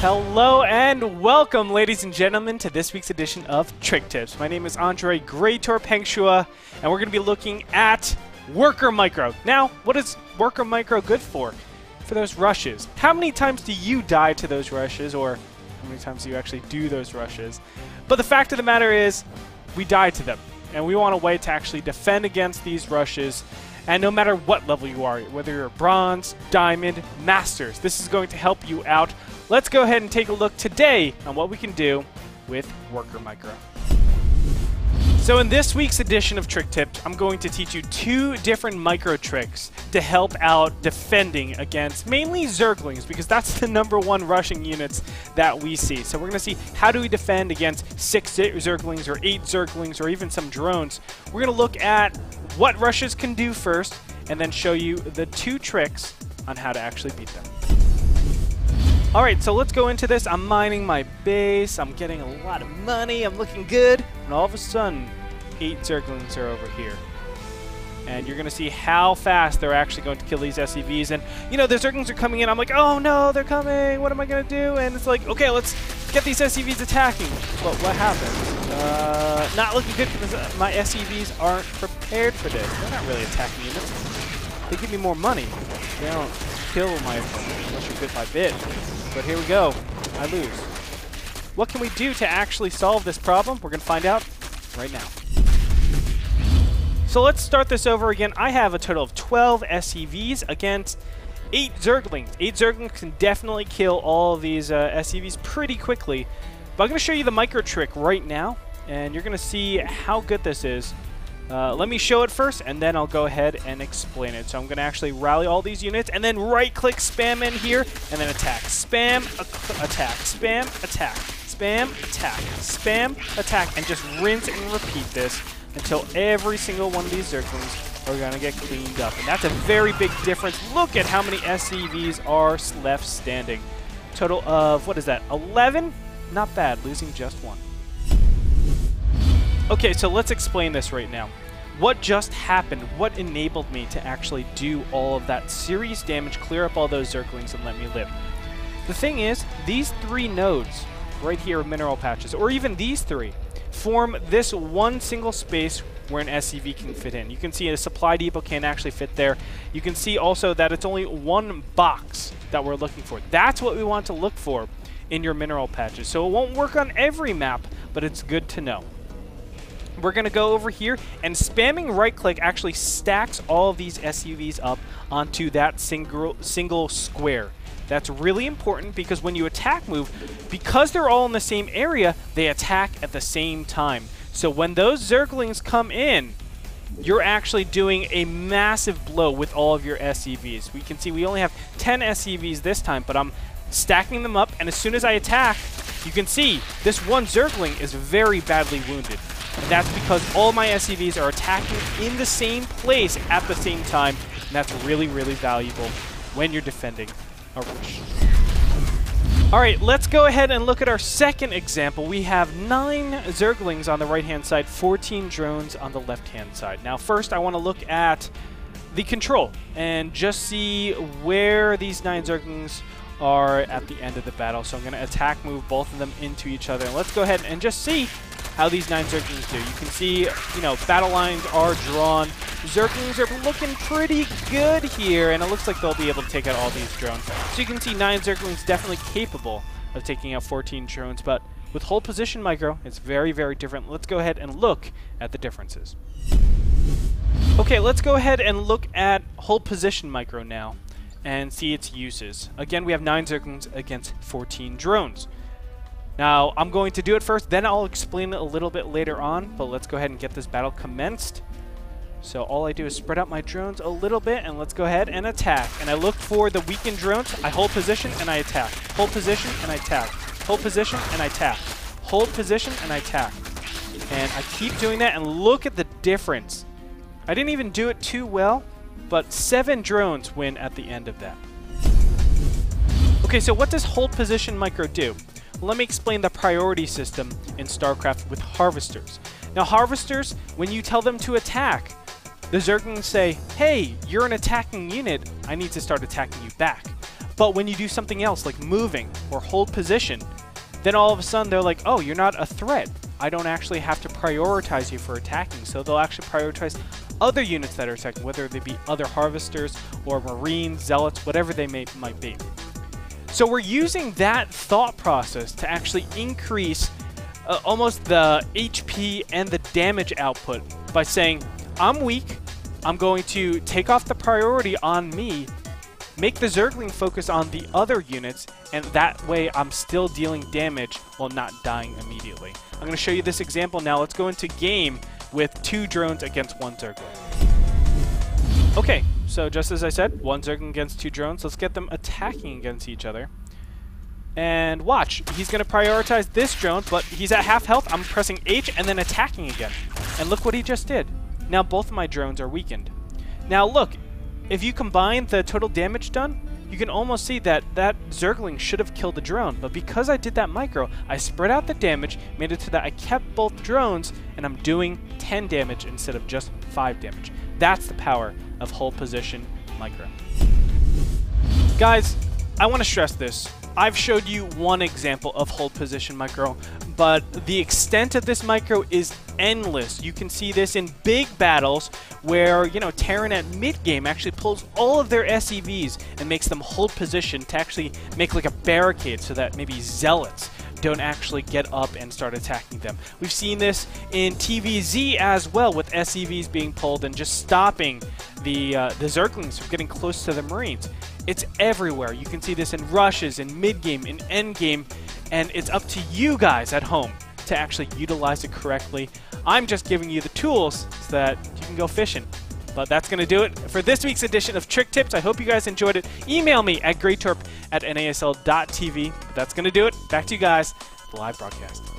Hello and welcome, ladies and gentlemen, to this week's edition of Trick Tips. My name is Andre Gretorp, and we're going to be looking at Worker Micro. Now, what is Worker Micro good for? For those rushes. How many times do you die to those rushes, or how many times do you actually do those rushes? But the fact of the matter is, we die to them, and we want a way to actually defend against these rushes. And no matter what level you are, whether you're Bronze, Diamond, Masters, this is going to help you out. Let's go ahead and take a look today on what we can do with Worker Micro. So in this week's edition of Trick Tips, I'm going to teach you two different micro tricks to help out defending against mainly Zerglings, because that's the #1 rushing units that we see. So we're going to see how do we defend against 6 Zerglings or 8 Zerglings or even some drones. We're going to look at what rushes can do first and then show you the two tricks on how to actually beat them. Alright, so let's go into this. I'm mining my base, I'm getting a lot of money, I'm looking good, and all of a sudden, 8 Zerglings are over here. And you're going to see how fast they're actually going to kill these SCVs. And, you know, the Zerglings are coming in, I'm like, oh no, they're coming, what am I going to do? And it's like, okay, let's get these SCVs attacking. But what happens? Not looking good because my SCVs aren't prepared for this. They're not really attacking units. They give me more money. They don't kill my rusher bit by bit. But here we go. I lose. What can we do to actually solve this problem? We're going to find out right now. So let's start this over again. I have a total of 12 SCVs against 8 Zerglings. 8 Zerglings can definitely kill all of these SCVs pretty quickly. But I'm going to show you the micro trick right now, and you're going to see how good this is. Let me show it first, and then I'll go ahead and explain it. So I'm going to actually rally all these units, and then right-click spam in here, and then attack. Spam, attack, spam, attack, spam, attack, spam, attack, and just rinse and repeat this until every single one of these Zerglings are going to get cleaned up. And that's a very big difference. Look at how many SCVs are left standing. Total of, what is that, 11? Not bad, losing just 1. Okay, so let's explain this right now. What just happened? What enabled me to actually do all of that serious damage, clear up all those Zerglings, and let me live? The thing is, these 3 nodes right here, mineral patches, or even these 3, form this one single space where an SCV can fit in. You can see a supply depot can't actually fit there. You can see also that it's only one box that we're looking for. That's what we want to look for in your mineral patches. So it won't work on every map, but it's good to know. We're going to go over here, and spamming right-click actually stacks all of these SCVs up onto that single square. That's really important because when you attack move, because they're all in the same area, they attack at the same time. So when those Zerglings come in, you're actually doing a massive blow with all of your SCVs. We can see we only have 10 SCVs this time, but I'm stacking them up, and as soon as I attack, you can see this one Zergling is very badly wounded. And that's because all my SCVs are attacking in the same place at the same time, and that's really, really valuable when you're defending a rush. Alright, let's go ahead and look at our second example. We have 9 Zerglings on the right-hand side, 14 drones on the left-hand side. Now first I want to look at the control and just see where these 9 Zerglings are at the end of the battle. So I'm going to attack move both of them into each other. And let's go ahead and just see how these 9 Zerglings do. You can see, you know, battle lines are drawn. Zerglings are looking pretty good here, and it looks like they'll be able to take out all these drones. So you can see 9 Zerglings definitely capable of taking out 14 drones, but with hold position micro, it's very, very different. Let's go ahead and look at the differences. Okay, let's go ahead and look at hold position micro now and see its uses. Again, we have 9 Zerglings against 14 drones. Now, I'm going to do it first, then I'll explain it a little bit later on, but let's go ahead and get this battle commenced. So all I do is spread out my drones a little bit, and let's go ahead and attack. And I look for the weakened drones, I hold position, and I attack. Hold position, and I attack. Hold position, and I attack. Hold position, and I attack. And I keep doing that, and look at the difference. I didn't even do it too well, but 7 drones win at the end of that. Okay, so what does hold position micro do? Well, let me explain the priority system in StarCraft with harvesters. Now, harvesters, when you tell them to attack, the Zerglings say, hey, you're an attacking unit, I need to start attacking you back. But when you do something else like moving or hold position, then all of a sudden they're like, oh, you're not a threat. I don't actually have to prioritize you for attacking. So they'll actually prioritize other units that are attacking, whether they be other harvesters or marines, zealots, whatever they might be. So we're using that thought process to actually increase almost the HP and the damage output by saying, I'm weak, I'm going to take off the priority on me, make the Zergling focus on the other units, and that way I'm still dealing damage while not dying immediately. I'm going to show you this example now. Let's go into game with 2 drones against 1 Zergling. Okay, so just as I said, 1 Zergling against 2 drones. Let's get them attacking against each other. And watch, he's going to prioritize this drone, but he's at half health. I'm pressing H and then attacking again. And look what he just did. Now both of my drones are weakened. Now look, if you combine the total damage done, you can almost see that that Zergling should have killed the drone. But because I did that micro, I spread out the damage, made it so that I kept both drones, and I'm doing 10 damage instead of just 5 damage. That's the power of hold position micro. Guys, I want to stress this. I've showed you one example of hold position micro, but the extent of this micro is endless. You can see this in big battles where, you know, Terran at mid-game actually pulls all of their SCVs and makes them hold position to actually make like a barricade so that maybe zealots don't actually get up and start attacking them. We've seen this in TVZ as well, with SCVs being pulled and just stopping the Zerglings from getting close to the Marines. It's everywhere. You can see this in rushes, in mid-game, in end-game, and it's up to you guys at home to actually utilize it correctly. I'm just giving you the tools so that you can go fishing. But that's going to do it for this week's edition of Trick Tips. I hope you guys enjoyed it. Email me at gretorp@nasl.tv. But that's going to do it. Back to you guys, the live broadcast.